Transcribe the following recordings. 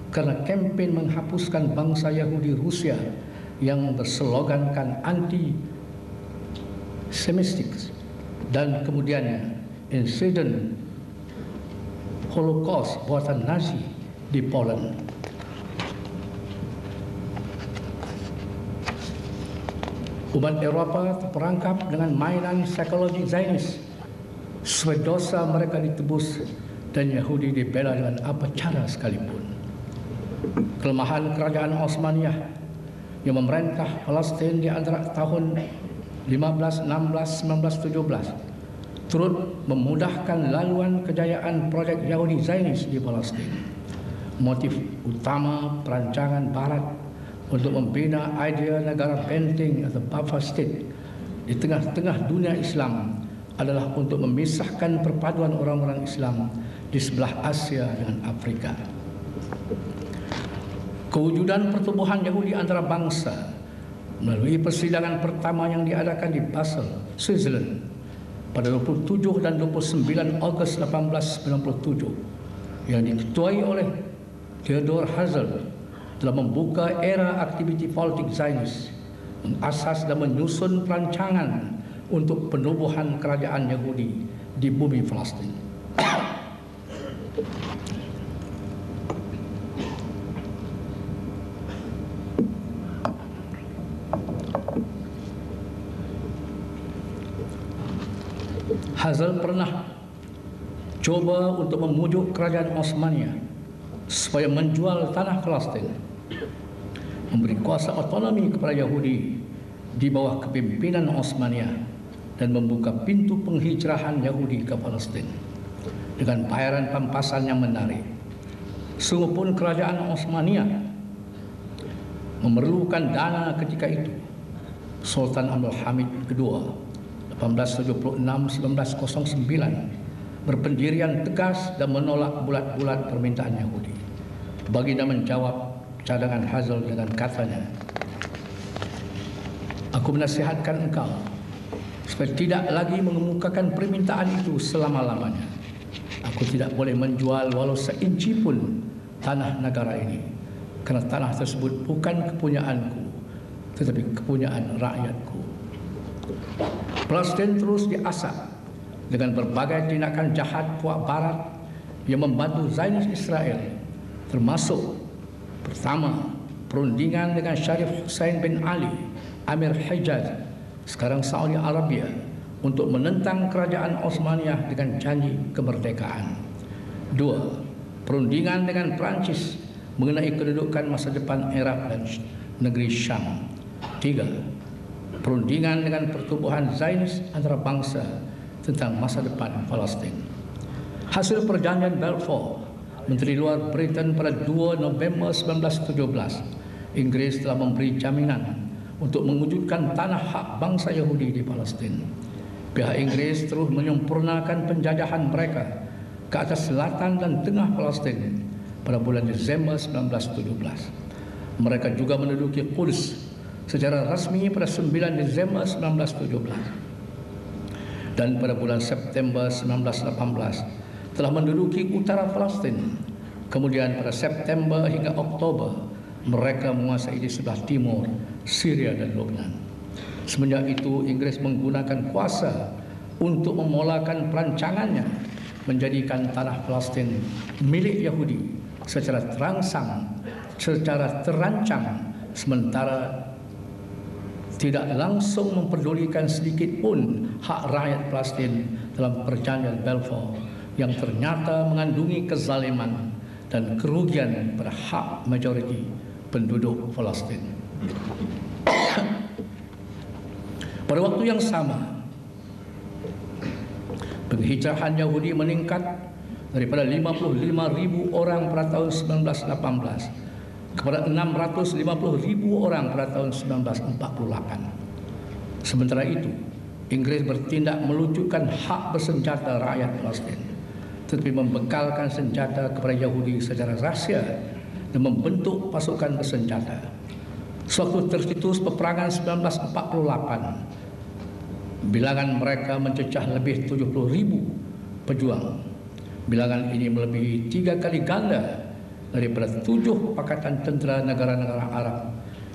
karena kempen menghapuskan bangsa Yahudi Rusia yang berslogankan anti-Semitik dan kemudiannya insiden Holocaust buatan Nazi di Poland. Umat Eropa terperangkap dengan mainan psikologi Zionis supaya dosa mereka ditebus dan Yahudi dibela dengan apa cara sekalipun. Kelemahan kerajaan Osmaniyah yang memerintah Palestina di antara tahun 1516-1917 turut memudahkan laluan kejayaan proyek Yahudi Zionis di Palestina. Motif utama perancangan Barat untuk membina idea negara benteng atau buffer state di tengah-tengah dunia Islam adalah untuk memisahkan perpaduan orang-orang Islam di sebelah Asia dengan Afrika. Kewujudan pertubuhan Yahudi antara bangsa melalui persidangan pertama yang diadakan di Basel, Switzerland pada 27 dan 29 Agustus 1897 yang diketuai oleh Theodor Herzl telah membuka era aktiviti politik Zionis, mengasas dan menyusun perancangan untuk penubuhan kerajaan Yahudi di bumi Palestina. Herzl pernah coba untuk memujuk kerajaan Osmania supaya menjual tanah Palestina, memberi kuasa otonomi kepada Yahudi di bawah kepimpinan Osmania dan membuka pintu penghijrahan Yahudi ke Palestina dengan bayaran pampasan yang menarik. Sungguh pun kerajaan Osmania memerlukan dana ketika itu. Sultan Abdul Hamid II 1876-1909 berpendirian tegas dan menolak bulat-bulat permintaan Yahudi. Baginda menjawab cadangan Herzl dengan katanya, "Aku menasihatkan engkau supaya tidak lagi mengemukakan permintaan itu selama-lamanya. Aku tidak boleh menjual walau seinci pun tanah negara ini, karena tanah tersebut bukan kepunyaanku, tetapi kepunyaan rakyatku." Palestina terus diasah dengan berbagai tindakan jahat pihak Barat yang membantu Zionis Israel, termasuk pertama perundingan dengan Syarif Hussein bin Ali, Amir Hijaz, sekarang Saudi Arabia, untuk menentang kerajaan Osmaniyah dengan janji kemerdekaan. Dua, perundingan dengan Perancis mengenai kedudukan masa depan Iraq dan negeri Syam. Tiga, perundingan dengan pertubuhan Zionis antara bangsa tentang masa depan Palestina. Hasil perjanjian Balfour, Menteri Luar Britain pada 2 November 1917, Inggris telah memberi jaminan untuk mewujudkan tanah hak bangsa Yahudi di Palestina. Pihak Inggris terus menyempurnakan penjajahan mereka ke atas selatan dan tengah Palestina pada bulan Desember 1917. Mereka juga menduduki Quds secara rasmi pada 9 Desember 1917. Dan pada bulan September 1918 telah menduduki utara Palestina. Kemudian pada September hingga Oktober mereka menguasai di sebelah timur Syria dan Lebanon. Semenjak itu Inggris menggunakan kuasa untuk memolakan perancangannya menjadikan tanah Palestina milik Yahudi secara terancang, sementara tidak langsung memperdulikan sedikit pun hak rakyat Palestina dalam perjanjian Balfour yang ternyata mengandungi kezaliman dan kerugian pada hak majoriti penduduk Palestina. Pada waktu yang sama, penghijrahan Yahudi meningkat daripada 55.000 orang pada tahun 1918 kepada 650.000 orang pada tahun 1948. Sementara itu, Inggris bertindak melucutkan hak bersenjata rakyat Palestina, tetapi membekalkan senjata kepada Yahudi secara rahsia dan membentuk pasukan bersenjata. Sewaktu tercetus peperangan 1948, bilangan mereka mencecah lebih 70.000 pejuang. Bilangan ini melebihi 3 kali ganda daripada 7 pakatan tentera negara-negara Arab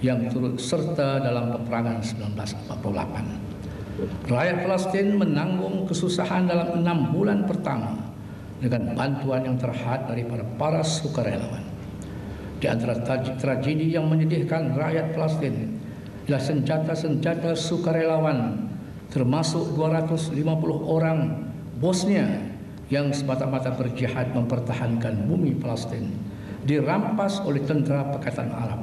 yang turut serta dalam peperangan 1948. Rakyat Palestin menanggung kesusahan dalam 6 bulan pertama dengan bantuan yang terhad daripada para sukarelawan. Di antara tragedi yang menyedihkan rakyat Palestin ialah senjata-senjata sukarelawan, termasuk 250 orang Bosnia yang semata-mata berjihad mempertahankan bumi Palestin, dirampas oleh tentera Pakatan Arab.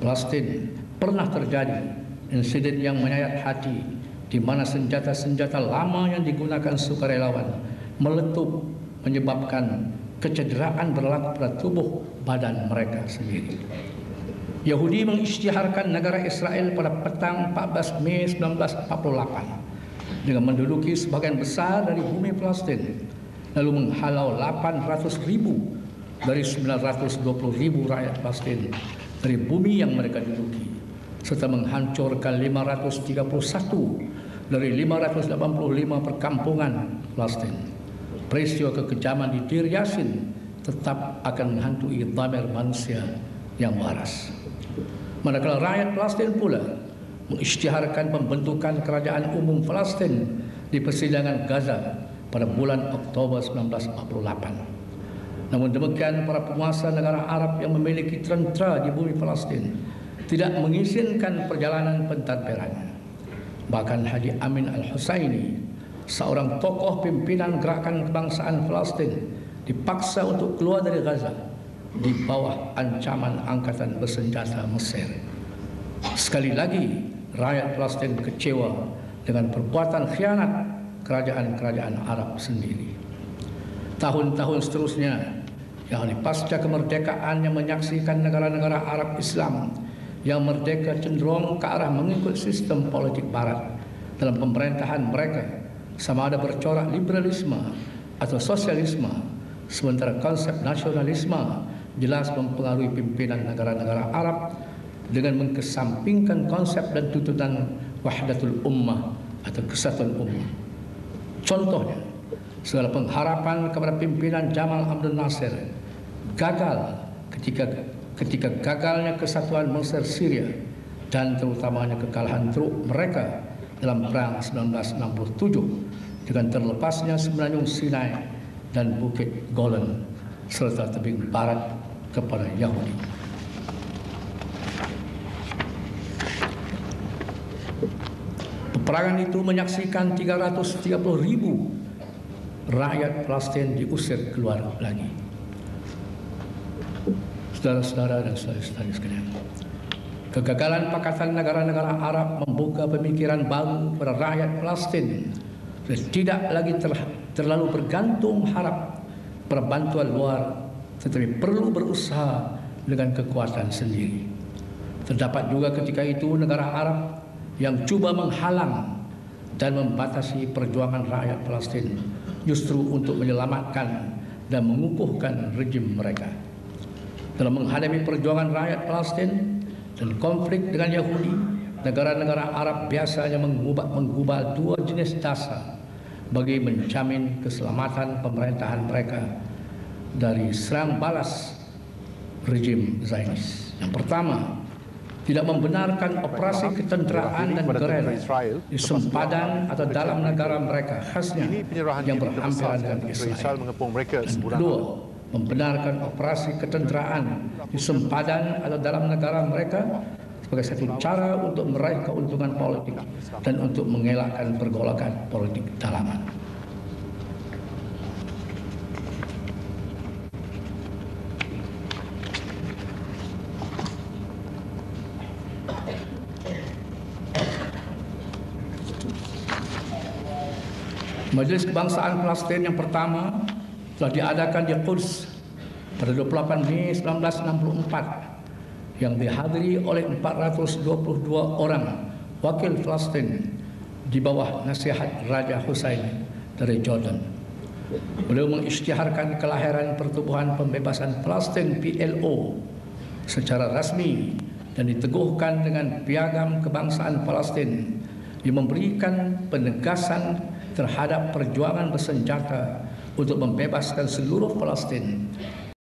Palestin pernah terjadi insiden yang menyayat hati, di mana senjata-senjata lama yang digunakan sukarelawan meletup, menyebabkan kecederaan berlaku pada tubuh badan mereka sendiri. Yahudi mengisytiharkan negara Israel pada petang 14 Mei 1948 dengan menduduki sebagian besar dari bumi Palestin, lalu menghalau 800.000 dari 920.000 rakyat Palestin dari bumi yang mereka duduki, serta menghancurkan 531 dari 585 perkampungan Palestin. Peristiwa kekejaman di Deir Yassin tetap akan menghantui dhamir manusia yang waras. Manakala rakyat Palestin pula mengisytiharkan pembentukan kerajaan umum Palestin di persidangan Gaza pada bulan Oktober 1948. Namun demikian, para penguasa negara Arab yang memiliki tentera di bumi Palestin tidak mengizinkan perjalanan pentadbirannya. Bahkan Haji Amin Al-Husaini, seorang tokoh pimpinan gerakan kebangsaan Palestin, dipaksa untuk keluar dari Gaza di bawah ancaman angkatan bersenjata Mesir. Sekali lagi, rakyat Palestin kecewa dengan perbuatan khianat kerajaan-kerajaan Arab sendiri. Tahun-tahun seterusnya, yakni pasca kemerdekaan yang menyaksikan negara-negara Arab Islam yang merdeka cenderung ke arah mengikut sistem politik Barat dalam pemerintahan mereka, sama ada bercorak liberalisme atau sosialisme, sementara konsep nasionalisme jelas mempengaruhi pimpinan negara-negara Arab dengan mengkesampingkan konsep dan tuntutan wahdatul ummah atau kesatuan ummah. Contohnya, segala pengharapan kepada pimpinan Jamal Abdel Nasser gagal ketika gagalnya kesatuan Mesir Syria dan terutamanya kekalahan teruk mereka dalam perang 1967 dengan terlepasnya Semenanjung Sinai dan Bukit Golan serta tebing barat kepada Yahudi. Peperangan itu menyaksikan 330.000 rakyat Palestin diusir keluar lagi. Saudara-saudara dan saudari-saudari sekalian, kegagalan Pakatan Negara-Negara Arab membuka pemikiran baru pada rakyat Palestin dan tidak lagi terlalu bergantung harap pada bantuan luar, tetapi perlu berusaha dengan kekuatan sendiri. Terdapat juga ketika itu negara Arab yang cuba menghalang dan membatasi perjuangan rakyat Palestin justru untuk menyelamatkan dan mengukuhkan rejim mereka. Dalam menghadapi perjuangan rakyat Palestin dan konflik dengan Yahudi, negara-negara Arab biasanya menggubal dua jenis dasar bagi menjamin keselamatan pemerintahan mereka dari serang balas rejim Zionis. Yang pertama, tidak membenarkan operasi ketenteraan dan gerila di sempadan atau dalam negara mereka khasnya yang berhampiran dengan Israel. Dan kedua, membenarkan operasi ketenteraan di sempadan atau dalam negara mereka sebagai satu cara untuk meraih keuntungan politik dan untuk mengelakkan pergolakan politik dalaman. Majelis Kebangsaan Palestin yang pertama telah diadakan di Quds pada 28 Mei 1964 yang dihadiri oleh 422 orang wakil Palestin di bawah nasihat Raja Hussein dari Jordan. Beliau mengisytiharkan kelahiran Pertubuhan Pembebasan Palestin PLO secara rasmi dan diteguhkan dengan piagam kebangsaan Palestin yang memberikan penegasan terhadap perjuangan bersenjata untuk membebaskan seluruh Palestin